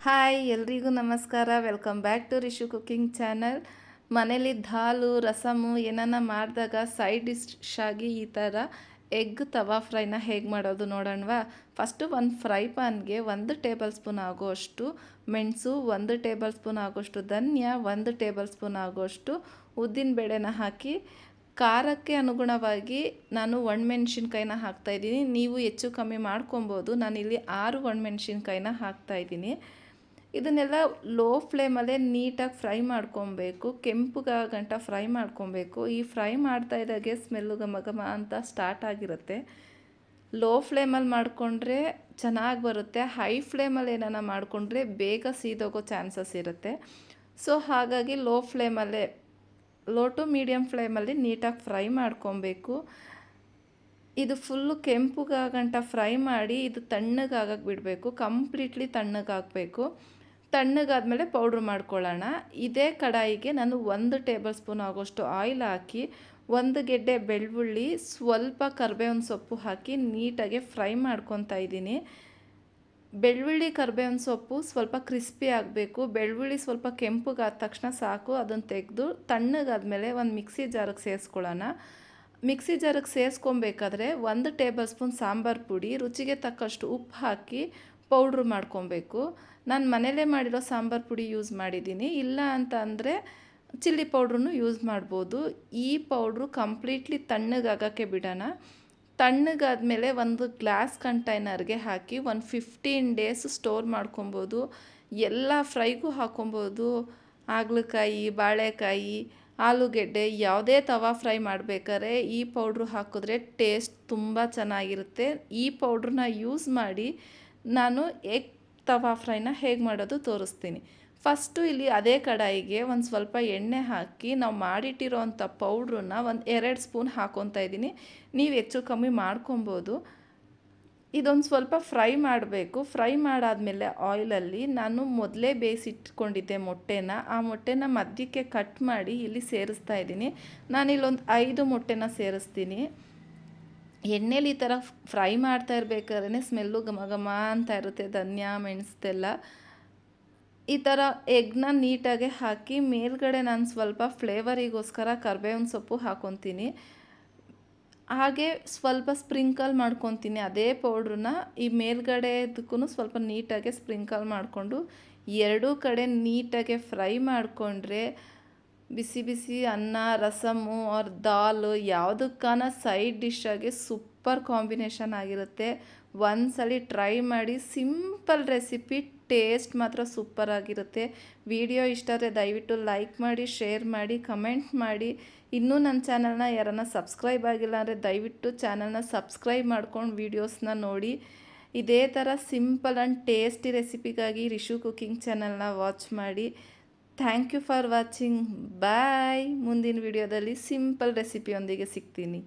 Hi ಎಲ್ರಿಗೂ ನಮಸ್ಕಾರ. Welcome back to Rishu cooking channel. ಮನೇಲಿ ದಾಲು ರಸಮು ಏನನ್ನ ಮಾಡಿದಾಗ ಸೈಡ್ ಡಿಶ್ ಆಗಿ ಈ ಥರ ಎಗ್ ತವಾ ಫ್ರೈನ ಹೇಗೆ ಮಾಡೋದು ನೋಡೋಣವಾ. ಫಸ್ಟು ಒಂದು ಫ್ರೈ ಪ್ಯಾನ್ಗೆ 1 ಟೇಬಲ್ ಸ್ಪೂನ್ ಆಗೋಷ್ಟು ಮೆಣಸು, 1 ಟೇಬಲ್ ಸ್ಪೂನ್ ಆಗೋಷ್ಟು ಧನಿಯಾ, 1 ಟೇಬಲ್ ಸ್ಪೂನ್ ಆಗೋಷ್ಟು ಉದ್ದಿನ ಬೇಳೆನ ಹಾಕಿ ಖಾರಕ್ಕೆ ಅನುಗುಣವಾಗಿ ನಾನು ಒಣಮೆಣ್ಸಿನ್ಕಾಯಿನ ಹಾಕ್ತಾಯಿದ್ದೀನಿ. ನೀವು ಹೆಚ್ಚು ಕಮ್ಮಿ ಮಾಡ್ಕೊಬೋದು. ನಾನಿಲ್ಲಿ 6 ಒಣಮೆಣ್ಸಿನ್ಕಾಯಿನ ಹಾಕ್ತಾಯಿದ್ದೀನಿ. ಇದನ್ನೆಲ್ಲ ಲೋ ಫ್ಲೇಮಲ್ಲೇ ನೀಟಾಗಿ ಫ್ರೈ ಮಾಡ್ಕೊಬೇಕು. ಕೆಂಪುಗಂಟ ಫ್ರೈ ಮಾಡ್ಕೊಬೇಕು. ಈ ಫ್ರೈ ಮಾಡ್ತಾ ಇದ್ದಾಗೆ ಸ್ಮೆಲ್ಲು ಘಮ ಘಮ ಅಂತ ಸ್ಟಾರ್ಟ್ ಆಗಿರುತ್ತೆ. ಲೋ ಫ್ಲೇಮಲ್ಲಿ ಮಾಡಿಕೊಂಡ್ರೆ ಚೆನ್ನಾಗಿ ಬರುತ್ತೆ. ಹೈ ಫ್ಲೇಮಲ್ಲಿ ಏನಾನ ಮಾಡಿಕೊಂಡ್ರೆ ಬೇಗ ಸೀದೋಗೋ ಚಾನ್ಸಸ್ ಇರುತ್ತೆ. ಸೊ ಹಾಗಾಗಿ ಲೋ ಟು ಮೀಡಿಯಮ್ ಫ್ಲೇಮಲ್ಲಿ ನೀಟಾಗಿ ಫ್ರೈ ಮಾಡ್ಕೊಬೇಕು. ಇದು ಫುಲ್ಲು ಕೆಂಪುಗಂಟ ಫ್ರೈ ಮಾಡಿ ಇದು ತಣ್ಣಗಾಗಕ್ಕೆ ಬಿಡಬೇಕು. ಕಂಪ್ಲೀಟ್ಲಿ ತಣ್ಣಗಾಗಬೇಕು. ತಣ್ಣಗಾದ್ಮೇಲೆ ಪೌಡ್ರ್ ಮಾಡ್ಕೊಳ್ಳೋಣ. ಇದೇ ಕಡಾಯಿಗೆ ನಾನು 1 ಟೇಬಲ್ ಸ್ಪೂನ್ ಆಗೋಷ್ಟು ಆಯಿಲ್ ಹಾಕಿ 1 ಗೆಡ್ಡೆ ಬೆಳ್ಳುಳ್ಳಿ, ಸ್ವಲ್ಪ ಕರಿಬೇವಿನ ಸೊಪ್ಪು ಹಾಕಿ ನೀಟಾಗಿ ಫ್ರೈ ಮಾಡ್ಕೊತಾ ಇದ್ದೀನಿ. ಬೆಳ್ಳುಳ್ಳಿ ಕರಿಬೇವಿನ ಸೊಪ್ಪು ಸ್ವಲ್ಪ ಕ್ರಿಸ್ಪಿ ಆಗಬೇಕು. ಬೆಳ್ಳುಳ್ಳಿ ಸ್ವಲ್ಪ ಕೆಂಪುಗಾದ ತಕ್ಷಣ ಸಾಕು. ಅದನ್ನು ತೆಗೆದು ತಣ್ಣಗಾದ್ಮೇಲೆ ಒಂದು ಮಿಕ್ಸಿ ಜಾರಿಗೆ ಸೇರಿಸ್ಕೊಳ್ಳೋಣ. ಮಿಕ್ಸಿ ಜಾರಿಗೆ ಸೇರಿಸ್ಕೊಬೇಕಾದ್ರೆ 1 ಟೇಬಲ್ ಸ್ಪೂನ್ ಸಾಂಬಾರು ಪುಡಿ, ರುಚಿಗೆ ತಕ್ಕಷ್ಟು ಉಪ್ಪು ಹಾಕಿ ಪೌಡ್ರ್ ಮಾಡ್ಕೊಬೇಕು. ನಾನು ಮನೇಲೇ ಮಾಡಿರೋ ಸಾಂಬಾರು ಪುಡಿ ಯೂಸ್ ಮಾಡಿದ್ದೀನಿ. ಇಲ್ಲ ಅಂತ ಅಂದರೆ ಚಿಲ್ಲಿ ಪೌಡ್ರೂ ಯೂಸ್ ಮಾಡ್ಬೋದು. ಈ ಪೌಡ್ರು ಕಂಪ್ಲೀಟ್ಲಿ ತಣ್ಣಗಾಗೋಕ್ಕೆ ಬಿಡೋಣ. ತಣ್ಣಗಾದ್ಮೇಲೆ ಒಂದು ಗ್ಲಾಸ್ ಕಂಟೈನರ್ಗೆ ಹಾಕಿ ಒಂದು 15 ಡೇಸ್ ಸ್ಟೋರ್ ಮಾಡ್ಕೊಬೋದು. ಎಲ್ಲ ಫ್ರೈಗೂ ಹಾಕ್ಕೊಬೋದು. ಹಾಗಲಕಾಯಿ, ಬಾಳೆಕಾಯಿ, ಆಲೂಗೆಡ್ಡೆ ಯಾವುದೇ ತವಾ ಫ್ರೈ ಮಾಡಬೇಕಾದ್ರೆ ಈ ಪೌಡ್ರು ಹಾಕಿದ್ರೆ ಟೇಸ್ಟ್ ತುಂಬ ಚೆನ್ನಾಗಿರುತ್ತೆ. ಈ ಪೌಡ್ರನ್ನ ಯೂಸ್ ಮಾಡಿ ನಾನು ಎಗ್ ತವಾ ಫ್ರೈನ ಹೇಗೆ ಮಾಡೋದು ತೋರಿಸ್ತೀನಿ. ಫಸ್ಟು ಇಲ್ಲಿ ಅದೇ ಕಡಾಯಿಗೆ ಒಂದು ಸ್ವಲ್ಪ ಎಣ್ಣೆ ಹಾಕಿ ನಾವು ಮಾಡಿಟ್ಟಿರೋ ಅಂಥ ಪೌಡ್ರನ್ನ ಒಂದು 2 ಸ್ಪೂನ್ ಹಾಕ್ಕೊತಾ ಇದ್ದೀನಿ. ನೀವು ಹೆಚ್ಚು ಕಮ್ಮಿ ಮಾಡ್ಕೊಬೋದು. ಇದೊಂದು ಸ್ವಲ್ಪ ಫ್ರೈ ಮಾಡಬೇಕು. ಫ್ರೈ ಮಾಡಾದಮೇಲೆ ಆಯಿಲಲ್ಲಿ ನಾನು ಮೊದಲೇ ಬೇಯಿಸಿಟ್ಕೊಂಡಿದ್ದೆ ಮೊಟ್ಟೆನ. ಆ ಮೊಟ್ಟೆನ ಮಧ್ಯಕ್ಕೆ ಕಟ್ ಮಾಡಿ ಇಲ್ಲಿ ಸೇರಿಸ್ತಾ ಇದ್ದೀನಿ. ನಾನಿಲ್ಲೊಂದು 5 ಮೊಟ್ಟೆನ ಸೇರಿಸ್ತೀನಿ. ಎಣ್ಣೆಲಿ ಈ ಥರ ಫ್ರೈ ಮಾಡ್ತಾ ಇರಬೇಕಾದ್ರೆ ಸ್ಮೆಲ್ಲು ಘಮ ಘಮ ಅಂತ ಇರುತ್ತೆ. ಧನಿಯಾ ಮೆಣಸ್ದೆಲ್ಲ ಈ ಥರ ಎಗ್ನ ನೀಟಾಗಿ ಹಾಕಿ ಮೇಲ್ಗಡೆ ನಾನು ಸ್ವಲ್ಪ ಫ್ಲೇವರಿಗೋಸ್ಕರ ಕರಿಬೇವಿನ ಸೊಪ್ಪು ಹಾಕ್ಕೊತೀನಿ. ಹಾಗೆ ಸ್ವಲ್ಪ ಸ್ಪ್ರಿಂಕಲ್ ಮಾಡ್ಕೊತೀನಿ. ಅದೇ ಪೌಡ್ರನ್ನ ಈ ಮೇಲ್ಗಡೆದಕ್ಕೂ ಸ್ವಲ್ಪ ನೀಟಾಗಿ ಸ್ಪ್ರಿಂಕಲ್ ಮಾಡಿಕೊಂಡು ಎರಡೂ ಕಡೆ ನೀಟಾಗಿ ಫ್ರೈ ಮಾಡಿಕೊಂಡ್ರೆ ಬಿಸಿ ಬಿಸಿ ಅನ್ನ, ರಸಮು ಆರ್ ದಾಲ್ ಯಾವುದಕ್ಕಾನ ಸೈಡ್ ಡಿಶ್ಶಾಗಿ ಸೂಪರ್ ಕಾಂಬಿನೇಷನ್ ಆಗಿರುತ್ತೆ. ಒಂದ್ಸಲಿ ಟ್ರೈ ಮಾಡಿ. ಸಿಂಪಲ್ ರೆಸಿಪಿ, ಟೇಸ್ಟ್ ಮಾತ್ರ ಸೂಪರ್ ಆಗಿರುತ್ತೆ. ವಿಡಿಯೋ ಇಷ್ಟ ಆದರೆ ದಯವಿಟ್ಟು ಲೈಕ್ ಮಾಡಿ, ಶೇರ್ ಮಾಡಿ, ಕಮೆಂಟ್ ಮಾಡಿ. ಇನ್ನೂ ನನ್ನ ಚಾನಲ್ನ ಯಾರನ್ನ ಸಬ್ಸ್ಕ್ರೈಬ್ ಆಗಿಲ್ಲ ಅಂದರೆ ದಯವಿಟ್ಟು ಚಾನಲ್ನ ಸಬ್ಸ್ಕ್ರೈಬ್ ಮಾಡ್ಕೊಂಡು ವೀಡಿಯೋಸ್ನ ನೋಡಿ. ಇದೇ ಥರ ಸಿಂಪಲ್ ಆ್ಯಂಡ್ ಟೇಸ್ಟಿ ರೆಸಿಪಿಗಾಗಿ ರಿಶು ಕುಕಿಂಗ್ ಚಾನಲ್ನ ವಾಚ್ ಮಾಡಿ. Thank you for watching. Bye. ಮುಂದಿನ ವಿಡಿಯೋದಲ್ಲಿ ಸಿಂಪಲ್ ರೆಸಿಪಿಯೊಂದಿಗೆ ಸಿಗ್ತೀನಿ.